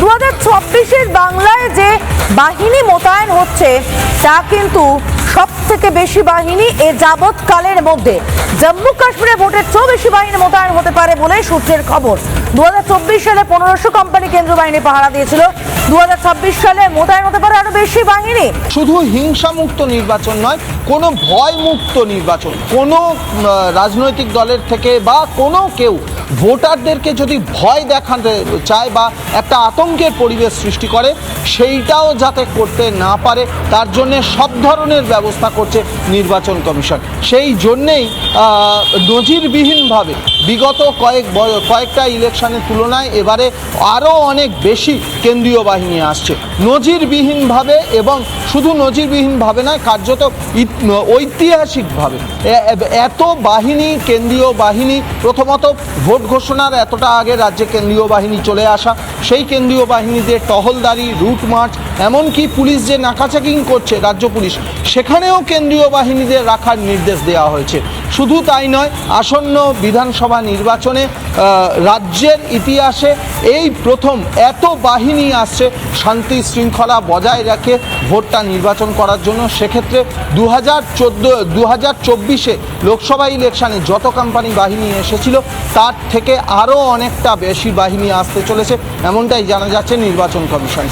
2024-এর বাংলায় যে বাহিনী মোতায়েন হচ্ছে তা কিন্তু সব থেকে বেশি বাহিনী এ যাবৎকালের মধ্যে। জম্মু কাশ্মীরে ভোটের চেয়েও বেশি বাহিনী মোতায়েন হতে পারে বলে সূত্রের খবর। 2024 সালে 1500 কোম্পানি কেন্দ্র বাহিনী পাহারা দিয়েছিল, 2026 সালে মোতায়েন হতে পারে আরো বেশি বাহিনী। শুধু হিংসামুক্ত নির্বাচন নয়, কোনো ভয়মুক্ত নির্বাচন। কোনো রাজনৈতিক দলের থেকে বা কোনো কেউ ভোটারদেরকে যদি ভয় দেখাতে চায় বা একটা আতঙ্কের পরিবেশ সৃষ্টি করে, সেইটাও যাতে করতে না পারে তার জন্য সব ধরনের ব্যবস্থা করছে নির্বাচন কমিশন। সেই জন্যেই নজিরবিহীনভাবে বিগত কয়েকটা ইলেকশনের তুলনায় এবারে আরও অনেক বেশি কেন্দ্রীয় বাহিনী আসছে নজিরবিহীনভাবে, এবং শুধু নজিরবিহীনভাবে নয়, কার্যত ঐতিহাসিকভাবে এত বাহিনী, কেন্দ্রীয় বাহিনী, প্রথমত ভোট ঘোষণার এতটা আগে রাজ্যে কেন্দ্রীয় বাহিনী চলে আসা, সেই কেন্দ্রীয় বাহিনীদের টহলদারি, রুট মার্চ, এমনকি পুলিশ যে নাকা চেকিং করছে রাজ্য পুলিশ, সেখানেও কেন্দ্রীয় বাহিনীদের রাখার নির্দেশ দেওয়া হয়েছে। শুধু তাই নয়, আসন্ন বিধানসভা নির্বাচনে রাজ্যের ইতিহাসে এই প্রথম এত বাহিনী আসছে শান্তি শৃঙ্খলা বজায় রেখে ভোটটা নির্বাচন করার জন্য। সেক্ষেত্রে 2024-এ লোকসভা ইলেকশনে যত কোম্পানি বাহিনী এসেছিল তার থেকে আরও অনেকটা বেশি বাহিনী আসতে চলেছে, এমনটাই জানা যাচ্ছে নির্বাচন কমিশন।